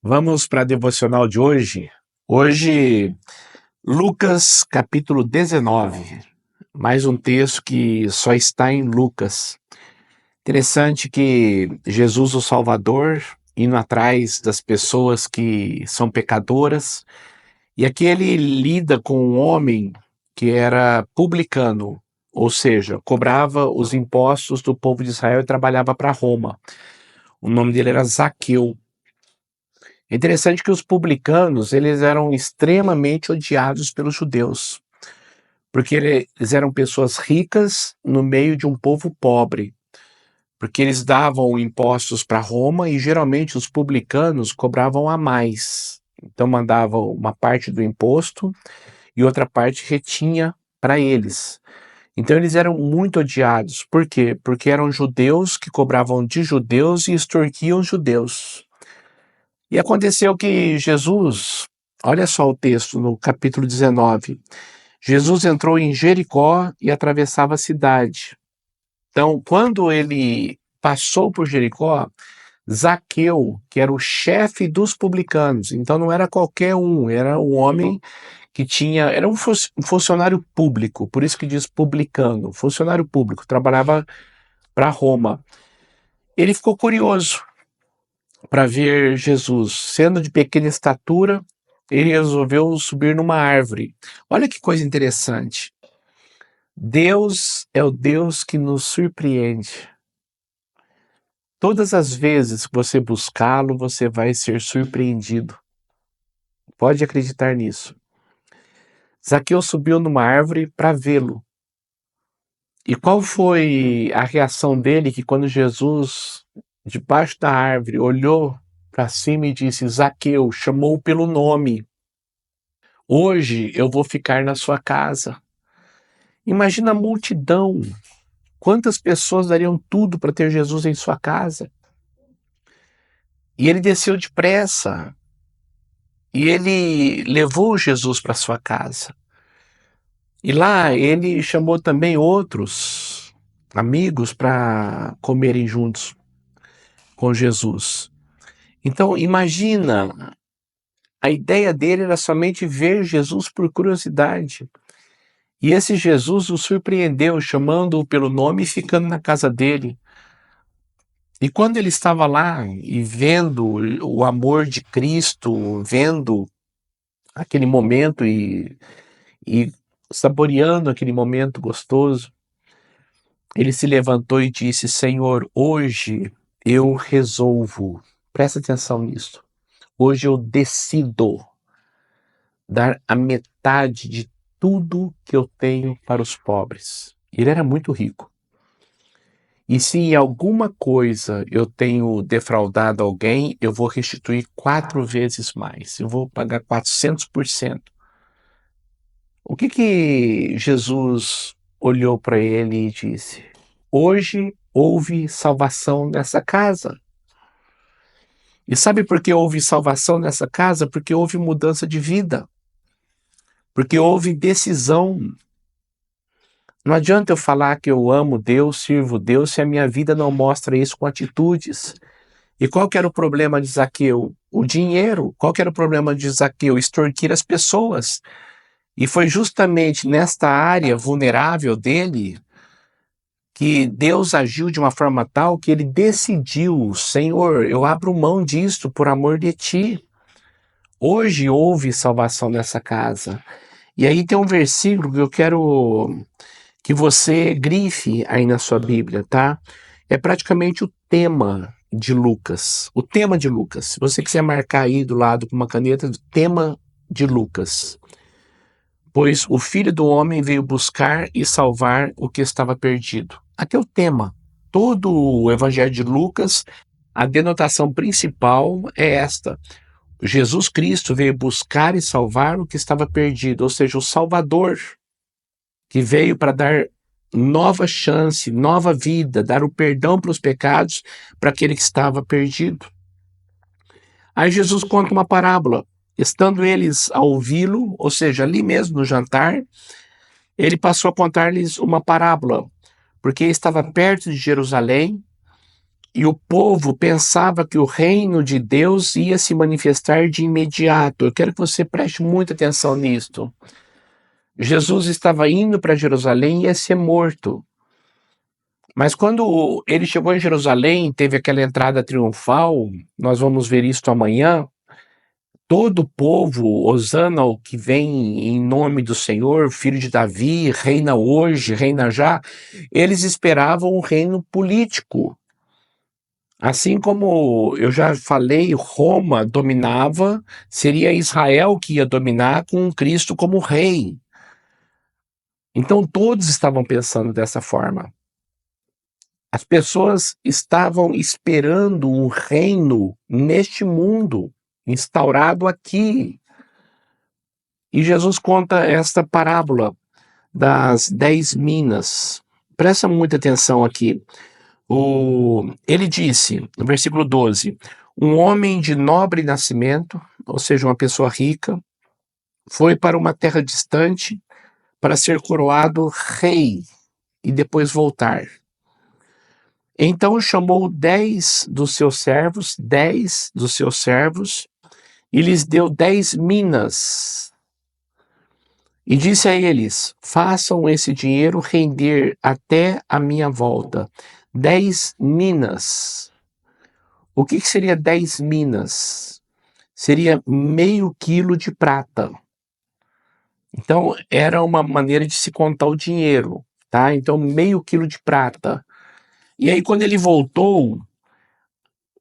Vamos para a devocional de hoje. Hoje, Lucas capítulo 19. Mais um texto que só está em Lucas. Interessante que Jesus, o Salvador, indo atrás das pessoas que são pecadoras, e aqui ele lida com um homem que era publicano, ou seja, cobrava os impostos do povo de Israel e trabalhava para Roma. O nome dele era Zaqueu. É interessante que os publicanos, eles eram extremamente odiados pelos judeus, porque eles eram pessoas ricas no meio de um povo pobre, porque eles davam impostos para Roma e geralmente os publicanos cobravam a mais. Então mandavam uma parte do imposto e outra parte retinha para eles. Então eles eram muito odiados. Por quê? Porque eram judeus que cobravam de judeus e extorquiam os judeus. E aconteceu que Jesus, olha só o texto no capítulo 19, Jesus entrou em Jericó e atravessava a cidade. Então, quando ele passou por Jericó, Zaqueu, que era o chefe dos publicanos, então não era qualquer um, era um homem que tinha, era um funcionário público, por isso que diz publicano, funcionário público, trabalhava para Roma. Ele ficou curioso para ver Jesus. Sendo de pequena estatura, ele resolveu subir numa árvore. Olha que coisa interessante. Deus é o Deus que nos surpreende. Todas as vezes que você buscá-lo, você vai ser surpreendido. Pode acreditar nisso. Zaqueu subiu numa árvore para vê-lo. E qual foi a reação dele que quando Jesus, debaixo da árvore, olhou para cima e disse: Zaqueu, chamou pelo nome. Hoje eu vou ficar na sua casa. Imagina a multidão. Quantas pessoas dariam tudo para ter Jesus em sua casa? E ele desceu depressa. E ele levou Jesus para sua casa. E lá ele chamou também outros amigos para comerem juntos com Jesus. Então imagina, a ideia dele era somente ver Jesus por curiosidade. E esse Jesus o surpreendeu, chamando-o pelo nome e ficando na casa dele. E quando ele estava lá e vendo o amor de Cristo, vendo aquele momento e saboreando aquele momento gostoso, ele se levantou e disse: Senhor, hoje eu resolvo, presta atenção nisso, hoje eu decido dar a metade de tudo que eu tenho para os pobres. Ele era muito rico. E se em alguma coisa eu tenho defraudado alguém, eu vou restituir 4 vezes mais. Eu vou pagar 400%. O que Jesus olhou para ele e disse? Hoje houve salvação nessa casa. E sabe por que houve salvação nessa casa? Porque houve mudança de vida. Porque houve decisão. Não adianta eu falar que eu amo Deus, sirvo Deus, se a minha vida não mostra isso com atitudes. E qual que era o problema de Zaqueu? O dinheiro. Qual que era o problema de Zaqueu? Extorquir as pessoas. E foi justamente nesta área vulnerável dele que Deus agiu de uma forma tal que ele decidiu: Senhor, eu abro mão disto por amor de ti. Hoje houve salvação nessa casa. E aí tem um versículo que eu quero que você grife aí na sua Bíblia, tá? É praticamente o tema de Lucas. O tema de Lucas. Se você quiser marcar aí do lado com uma caneta, o tema de Lucas. Pois o Filho do Homem veio buscar e salvar o que estava perdido. Aqui é o tema. Todo o Evangelho de Lucas, a denotação principal é esta. Jesus Cristo veio buscar e salvar o que estava perdido, ou seja, o Salvador, que veio para dar nova chance, nova vida, dar o perdão para os pecados para aquele que estava perdido. Aí Jesus conta uma parábola. Estando eles a ouvi-lo, ou seja, ali mesmo no jantar, ele passou a contar-lhes uma parábola, porque estava perto de Jerusalém E o povo pensava que o reino de Deus ia se manifestar de imediato. Eu quero que você preste muita atenção nisto. Jesus estava indo para Jerusalém e ia ser morto. Mas quando ele chegou em Jerusalém, teve aquela entrada triunfal, nós vamos ver isso amanhã. Todo o povo, hosana ao que vem em nome do Senhor, filho de Davi, reina hoje, reina já, eles esperavam um reino político. Assim como eu já falei, Roma dominava, seria Israel que ia dominar com Cristo como rei. Então todos estavam pensando dessa forma. As pessoas estavam esperando um reino neste mundo, instaurado aqui. E Jesus conta esta parábola das 10 minas. Presta muita atenção aqui. Ele disse, no versículo 12, um homem de nobre nascimento, ou seja, uma pessoa rica, foi para uma terra distante para ser coroado rei e depois voltar. Então chamou 10 dos seus servos, e lhes deu 10 minas. E disse a eles, façam esse dinheiro render até a minha volta. 10 minas. O que seria 10 minas? Seria meio quilo de prata. Então, era uma maneira de se contar o dinheiro, tá? Então, meio quilo de prata. E aí, quando ele voltou,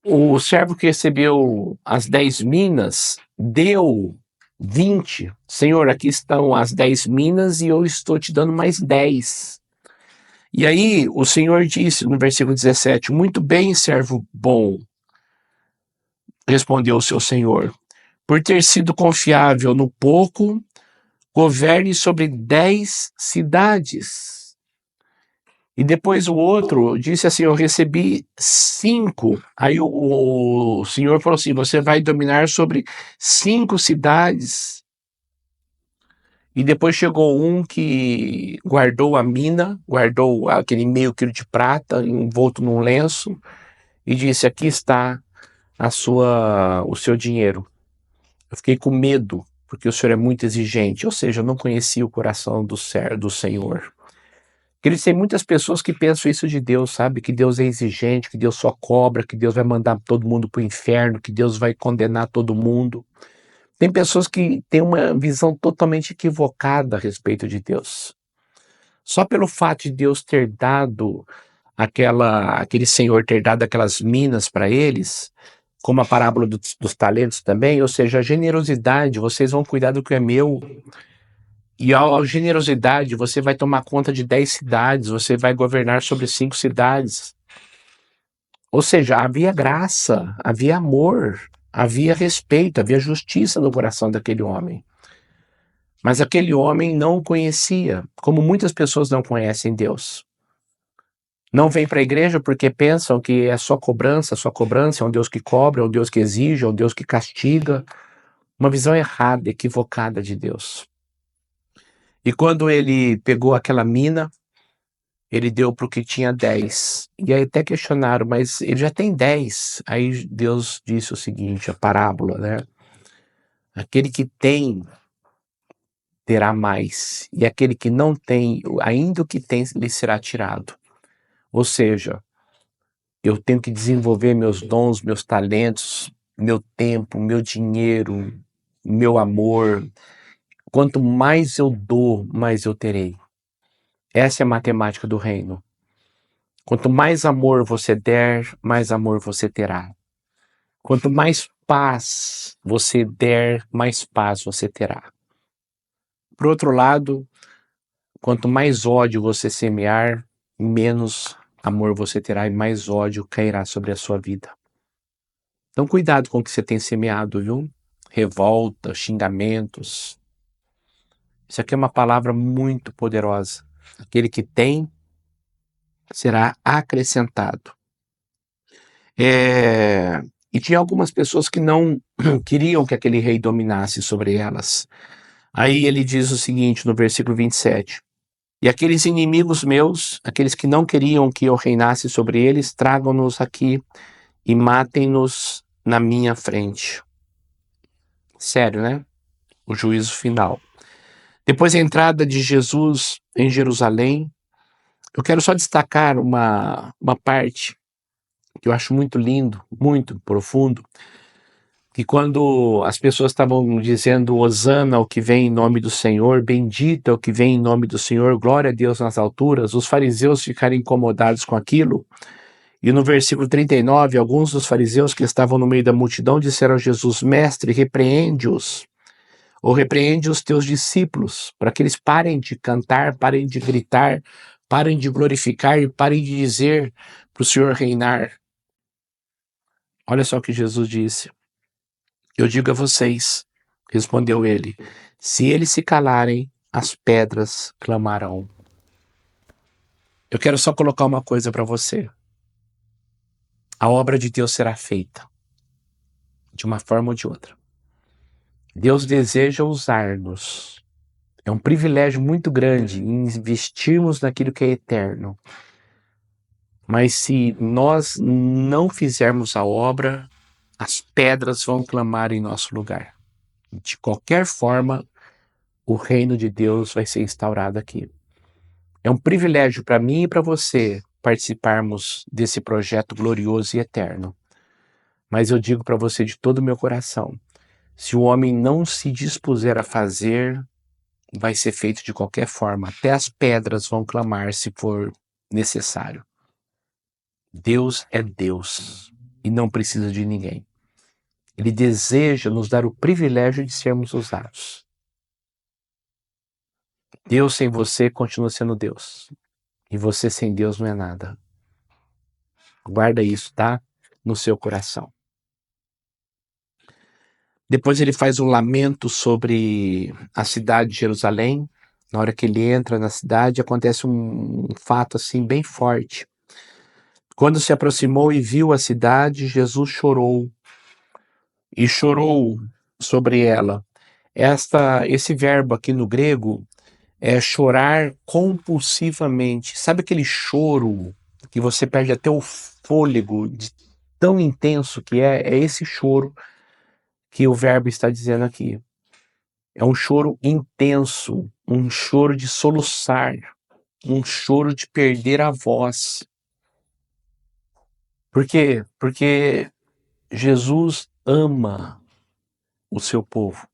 o servo que recebeu as 10 minas deu 20. Senhor, aqui estão as 10 minas e eu estou te dando mais 10. E aí, o Senhor disse no versículo 17, muito bem, servo bom, respondeu o seu senhor, por ter sido confiável no pouco, governe sobre 10 cidades. E depois o outro disse assim, eu recebi 5. Aí o senhor falou assim, você vai dominar sobre 5 cidades. E depois chegou um que guardou a mina, guardou aquele meio quilo de prata envolto num lenço e disse, aqui está o seu dinheiro. Eu fiquei com medo, porque o senhor é muito exigente, ou seja, eu não conhecia o coração do Senhor. Queridos, tem muitas pessoas que pensam isso de Deus, sabe? Que Deus é exigente, que Deus só cobra, que Deus vai mandar todo mundo para o inferno, que Deus vai condenar todo mundo. Tem pessoas que têm uma visão totalmente equivocada a respeito de Deus. Só pelo fato de Deus ter dado aquele Senhor ter dado aquelas minas para eles, como a parábola dos talentos também, ou seja, a generosidade, vocês vão cuidar do que é meu. E a generosidade, você vai tomar conta de 10 cidades, você vai governar sobre 5 cidades. Ou seja, havia graça, havia amor, havia respeito, havia justiça no coração daquele homem. Mas aquele homem não o conhecia, como muitas pessoas não conhecem Deus. Não vêm para a igreja porque pensam que é só cobrança, é um Deus que cobra, é um Deus que exige, é um Deus que castiga. Uma visão errada, equivocada de Deus. E quando ele pegou aquela mina, ele deu para o que tinha 10. E aí até questionaram, mas ele já tem 10. Aí Deus disse o seguinte, a parábola, né? Aquele que tem, terá mais. E aquele que não tem, ainda o que tem, lhe será tirado. Ou seja, eu tenho que desenvolver meus dons, meus talentos, meu tempo, meu dinheiro, meu amor. Quanto mais eu dou, mais eu terei. Essa é a matemática do reino. Quanto mais amor você der, mais amor você terá. Quanto mais paz você der, mais paz você terá. Por outro lado, quanto mais ódio você semear, menos amor você terá e mais ódio cairá sobre a sua vida. Então cuidado com o que você tem semeado, viu? Revolta, xingamentos. Isso aqui é uma palavra muito poderosa. Aquele que tem será acrescentado. E tinha algumas pessoas que não queriam que aquele rei dominasse sobre elas. Aí ele diz o seguinte no versículo 27. E aqueles inimigos meus, aqueles que não queriam que eu reinasse sobre eles, tragam-nos aqui e matem-nos na minha frente. Sério, né? O juízo final. Depois da entrada de Jesus em Jerusalém, eu quero só destacar uma parte que eu acho muito lindo, muito profundo, que quando as pessoas estavam dizendo Hosana, o que vem em nome do Senhor, bendito é o que vem em nome do Senhor, glória a Deus nas alturas, os fariseus ficaram incomodados com aquilo. E no versículo 39, alguns dos fariseus que estavam no meio da multidão disseram a Jesus: Mestre, repreende-os, ou repreende os teus discípulos, para que eles parem de cantar, parem de gritar, parem de glorificar e parem de dizer para o Senhor reinar. Olha só o que Jesus disse. Eu digo a vocês, respondeu ele, se eles se calarem, as pedras clamarão. Eu quero só colocar uma coisa para você. A obra de Deus será feita, de uma forma ou de outra. Deus deseja usar-nos. É um privilégio muito grande investirmos naquilo que é eterno. Mas se nós não fizermos a obra, as pedras vão clamar em nosso lugar. De qualquer forma, o reino de Deus vai ser instaurado aqui. É um privilégio para mim e para você participarmos desse projeto glorioso e eterno. Mas eu digo para você de todo o meu coração, se o homem não se dispuser a fazer, vai ser feito de qualquer forma. Até as pedras vão clamar se for necessário. Deus é Deus e não precisa de ninguém. Ele deseja nos dar o privilégio de sermos usados. Deus sem você continua sendo Deus. E você sem Deus não é nada. Guarda isso, tá? No seu coração. Depois ele faz um lamento sobre a cidade de Jerusalém. Na hora que ele entra na cidade, acontece um fato assim bem forte. Quando se aproximou e viu a cidade, Jesus chorou. E chorou sobre ela. Esse verbo aqui no grego é chorar compulsivamente. Sabe aquele choro que você perde até o fôlego, de tão intenso que é? É esse choro que o verbo está dizendo aqui. É um choro intenso, um choro de soluçar, um choro de perder a voz. Por quê? Porque Jesus ama o seu povo.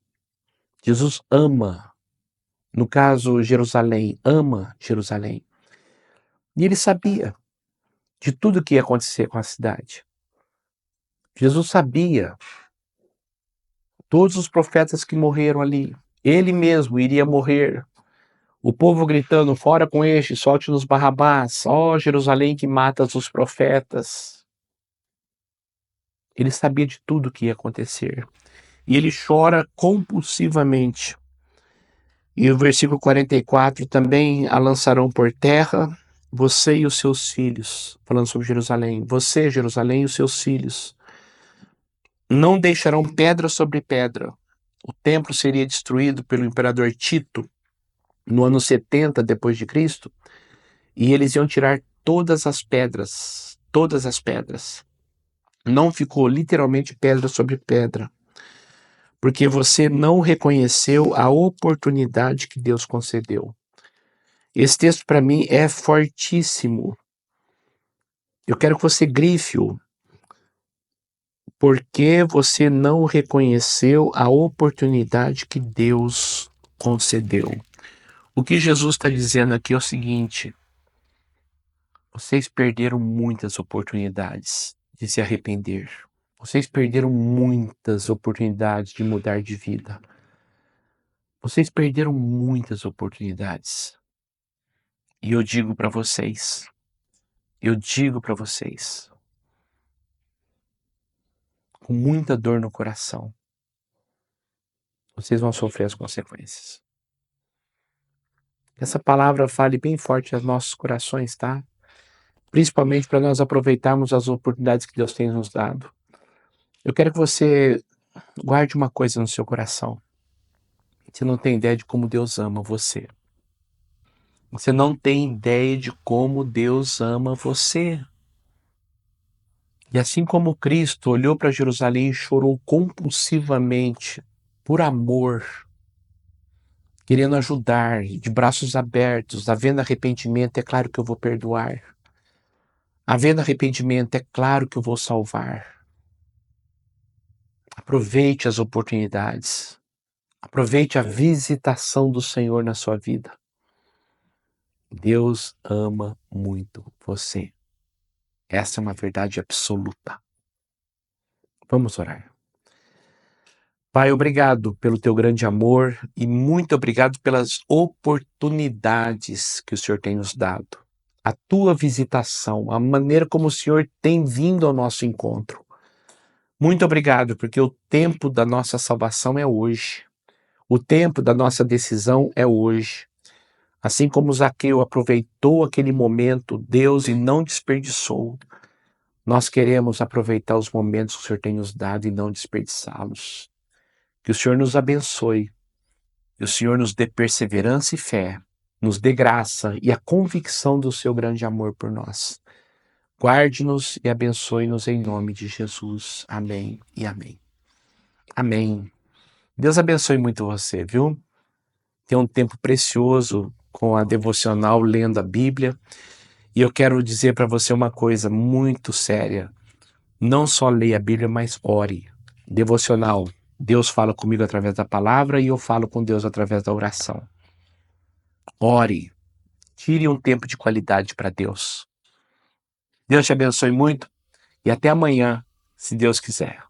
Jesus ama, no caso Jerusalém, ama Jerusalém. E ele sabia de tudo que ia acontecer com a cidade. Jesus sabia todos os profetas que morreram ali. Ele mesmo iria morrer. O povo gritando, fora com este, solte-nos Barrabás. Ó Jerusalém que matas os profetas. Ele sabia de tudo que ia acontecer. E ele chora compulsivamente. E o versículo 44, também a lançarão por terra, você e os seus filhos. Falando sobre Jerusalém. Você, Jerusalém, e os seus filhos. Não deixarão pedra sobre pedra. O templo seria destruído pelo imperador Tito no ano 70 depois de Cristo, e eles iam tirar todas as pedras, todas as pedras. Não ficou literalmente pedra sobre pedra, porque você não reconheceu a oportunidade que Deus concedeu. Esse texto para mim é fortíssimo. Eu quero que você grife-o. Porque você não reconheceu a oportunidade que Deus concedeu. O que Jesus está dizendo aqui é o seguinte: vocês perderam muitas oportunidades de se arrepender. Vocês perderam muitas oportunidades de mudar de vida. Vocês perderam muitas oportunidades. E eu digo para vocês, com muita dor no coração, vocês vão sofrer as consequências. Que essa palavra fale bem forte aos nossos corações, tá? Principalmente para nós aproveitarmos as oportunidades que Deus tem nos dado. Eu quero que você guarde uma coisa no seu coração. Você não tem ideia de como Deus ama você. Você não tem ideia de como Deus ama você. E assim como Cristo olhou para Jerusalém e chorou compulsivamente por amor, querendo ajudar, de braços abertos, havendo arrependimento, é claro que eu vou perdoar. Havendo arrependimento, é claro que eu vou salvar. Aproveite as oportunidades. Aproveite a visitação do Senhor na sua vida. Deus ama muito você. Essa é uma verdade absoluta. Vamos orar. Pai, obrigado pelo teu grande amor e muito obrigado pelas oportunidades que o Senhor tem nos dado. A tua visitação, a maneira como o Senhor tem vindo ao nosso encontro. Muito obrigado, porque o tempo da nossa salvação é hoje. O tempo da nossa decisão é hoje. Assim como Zaqueu aproveitou aquele momento, Deus, e não desperdiçou, nós queremos aproveitar os momentos que o Senhor tem nos dado e não desperdiçá-los. Que o Senhor nos abençoe, que o Senhor nos dê perseverança e fé, nos dê graça e a convicção do seu grande amor por nós. Guarde-nos e abençoe-nos em nome de Jesus. Amém e amém. Amém. Deus abençoe muito você, viu? Tenha um tempo precioso com a devocional lendo a Bíblia. E eu quero dizer para você uma coisa muito séria. Não só leia a Bíblia, mas ore. Devocional. Deus fala comigo através da palavra e eu falo com Deus através da oração. Ore. Tire um tempo de qualidade para Deus. Deus te abençoe muito e até amanhã, se Deus quiser.